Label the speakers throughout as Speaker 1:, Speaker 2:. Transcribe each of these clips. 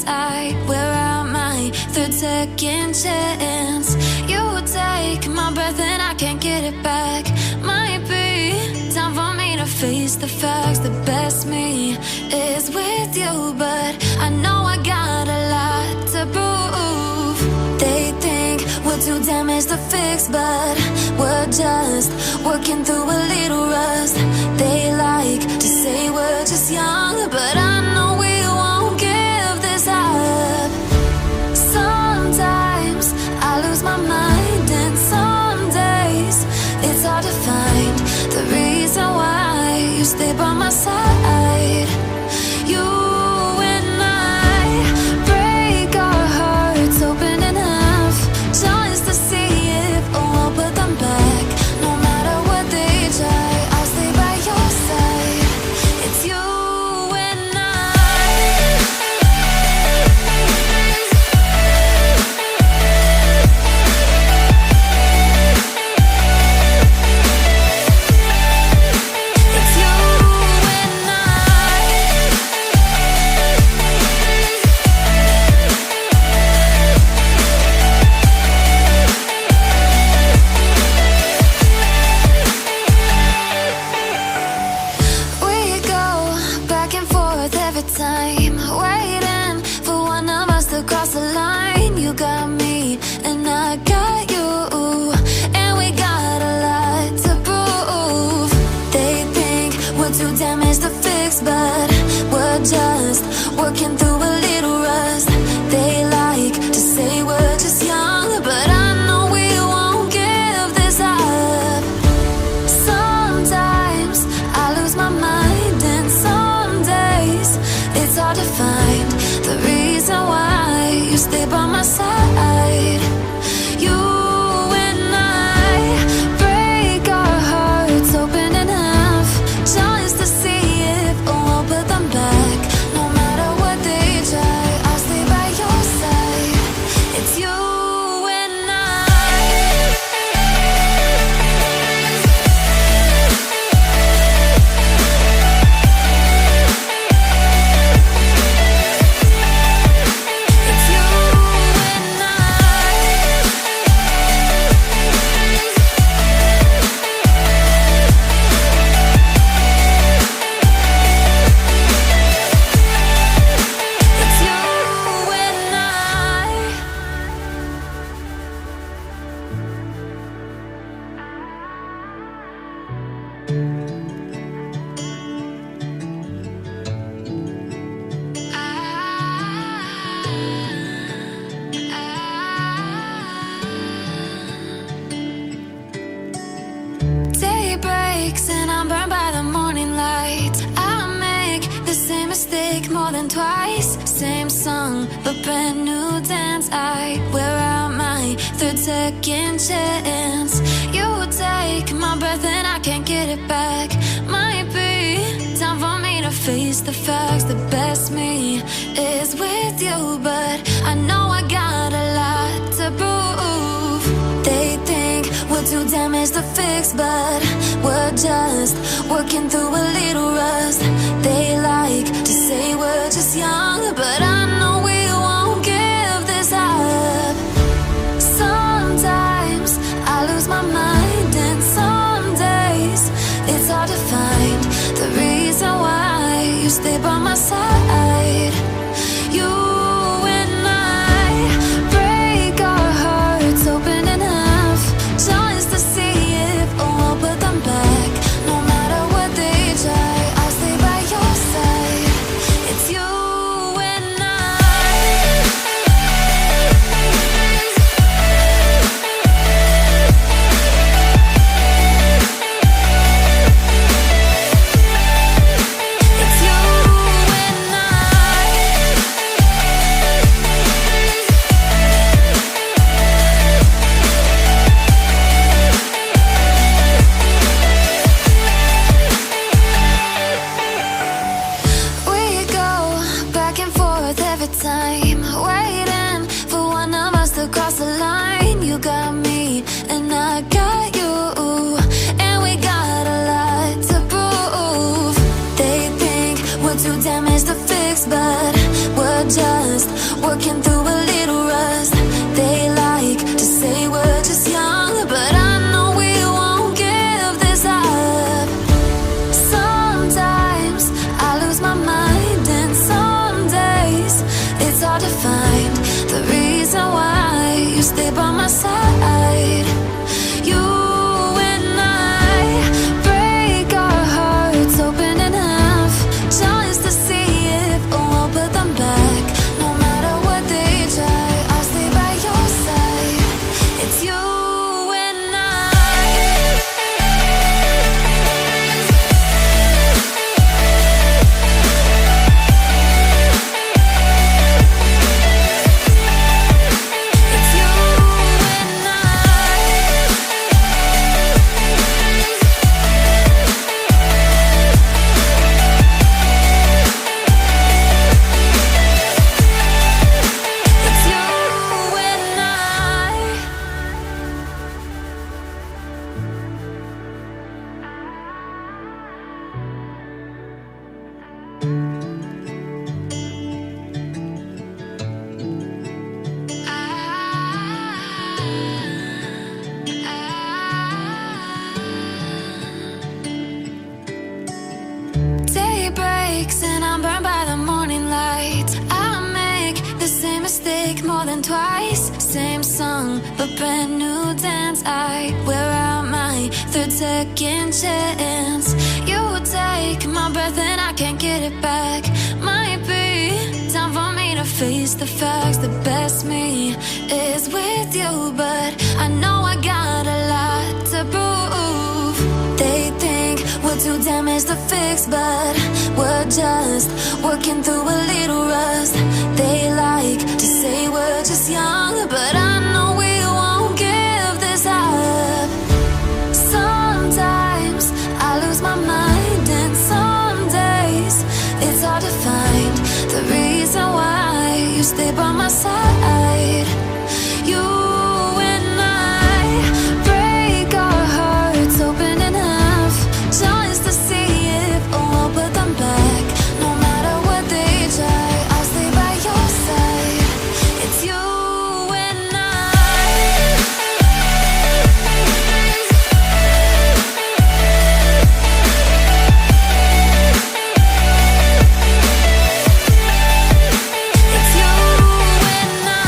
Speaker 1: dance. I wear out my third second chance. You take my breath and I can't get it back. Might be time for me to face the facts. The best me is with you, but I know I got a lot to prove. They think we're too damaged to fix, but we're just working through a little rust. They like to say we're just young, but I know we won't give this up. Sometimes I lose my mind, and some days it's hard to find the reason why you stay by my side. You and I break our hearts open enough just to see if we'll put them back. No matter what they try, I'll stay by your side. It's you and I. It's you and I. We go back and forth every time, waiting for one of us to cross the line. You got me and I got you, and we got a lot to prove. They think we're too damaged to fix, but we're just working through a little rust. They like to say we're just young, but I know we won't give this up. Sometimes I lose my mind, and some days it's hard to find the reason why you stay by my side. You and I break our hearts open enough just to see if we'll put them back. No matter what they try, I'll stay by your side. It's you and I. It's you and I. It's you and I. Day breaks and I'm burned by the morning light. I make the same mistake more than twice. Same song, but brand new dance. I wear out my third second chance. You take my breath and I can't get it back. Might be time for me to face the facts. The best me is with you, but I know I got a lot to prove. They think we're too damaged to fix, but we're just working through a little rust. They like to say we're just young, but I know we won't give this up. Sometimes I lose my mind, and some days it's hard to find the reason why you stay by my side. You and I break our hearts open enough just to see if we'll put them back. No matter what they try, I'll stay by your side. breaks and I'm burned by the morning light. I make the same mistake more than twice. Same song, but brand new dance. I wear out my third second chance. You take my breath and I can't get it back. Might be time for me to face the facts. The best me is with you, but I know I got a lot to prove. They think we're too damaged to fix, but we're just working through a little rust. They like to say we're just young, but I know we won't give this up. Sometimes I lose my mind, and some days it's hard to find the reason why you stay by my side. You and I break our hearts open in half, just to see if we'll put them back. No matter what they try, I'll stay by your side. It's you and I. It's you and I.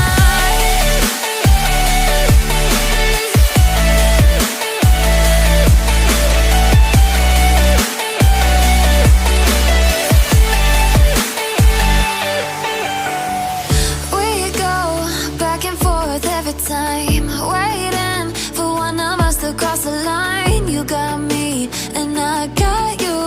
Speaker 1: We go back and forth every time, waiting for one of us to cross the line. You got me and I got you,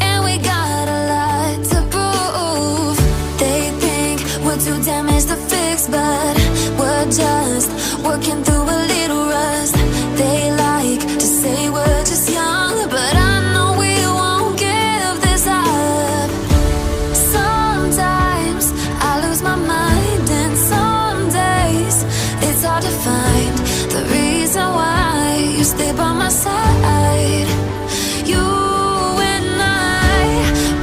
Speaker 1: and we got a lot to prove. They think we're too damaged to fix, but we're just working through a little rust. They like to say we're just young, but I know we won't give this up. Sometimes I lose my mind, and some days it's hard to find the reason why you stay by my side. You and I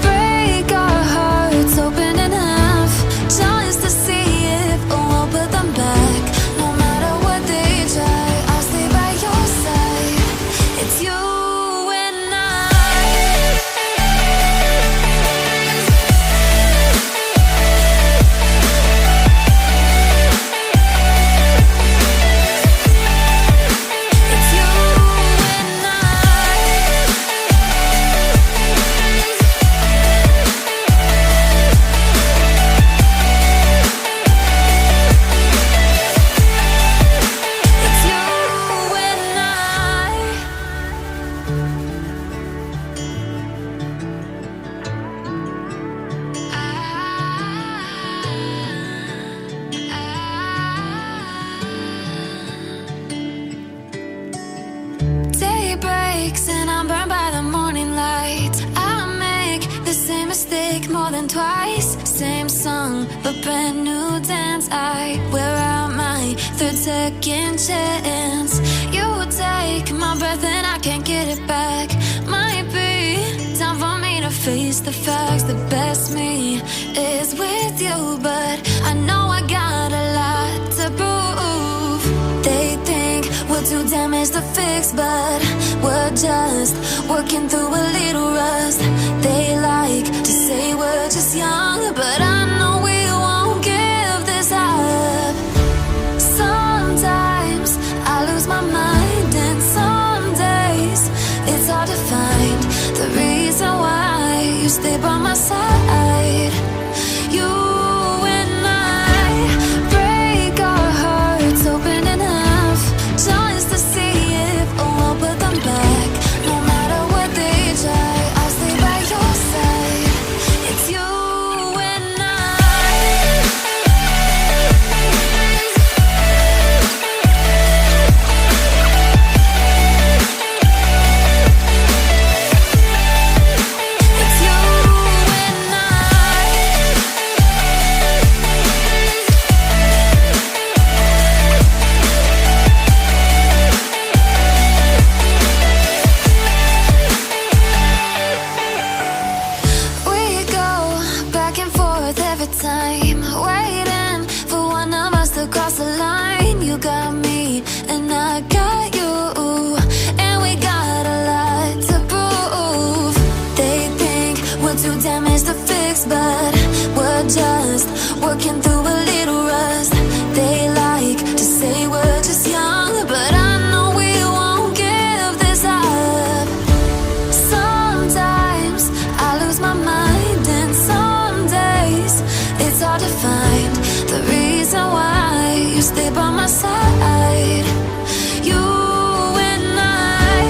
Speaker 1: break our hearts open in half, just to see if we'll put them back. No matter what they try, I'll stay by your side. It's you and I. It's you and I. It's you and Day breaks and I'm burned by the morning light. I make the same mistake more than twice. Same song, but brand new dance. I wear out my third second chance. You take my breath and I can't get it back. Might be time for me to face the facts. The best me is with you, but I know I got a lot to prove. They think we're too damaged to fix, but we're just working through a little rust. They like to say we're just young, but I know we won't give this up. Sometimes I lose my mind, and some days it's hard to find the reason why you stay by my side. You and I break our hearts open in half, just to see if we'll put them back. No matter what they try, I'll stay by your side. It's you and I. It's you and I. working through a little rust. They like to say we're just young, but I know we won't give this up. Sometimes I lose my mind, and some days it's hard to find the reason why you stay by my side. You and I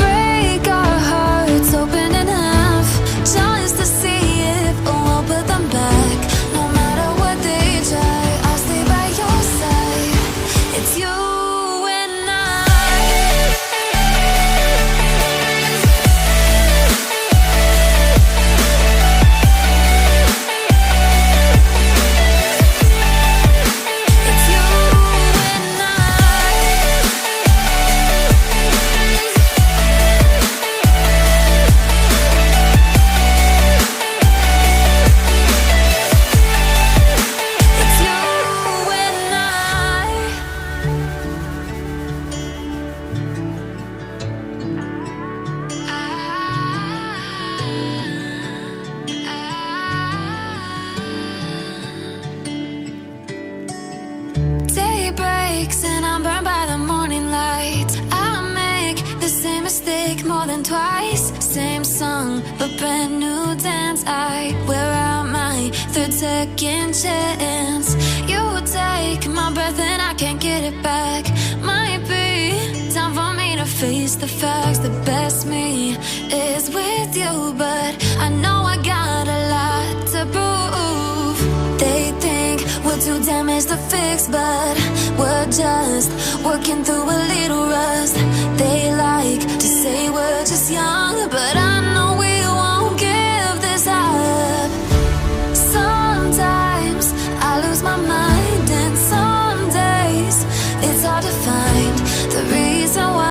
Speaker 1: break our hearts open enough just to see if we'll put them back. No matter what they try, I'll stay by your side. It's you and I. It's you and I. It's you and Day breaks and I'm burned by the morning light. I make the same mistake more than twice. Same song, but brand new dance. I wear out my third second chance. You take my breath and I can't get it back. Might be time for me to face the facts. The best me is with you, but I know I got a lot to prove. They think we're too damaged to fix, but we're just working through a little rust.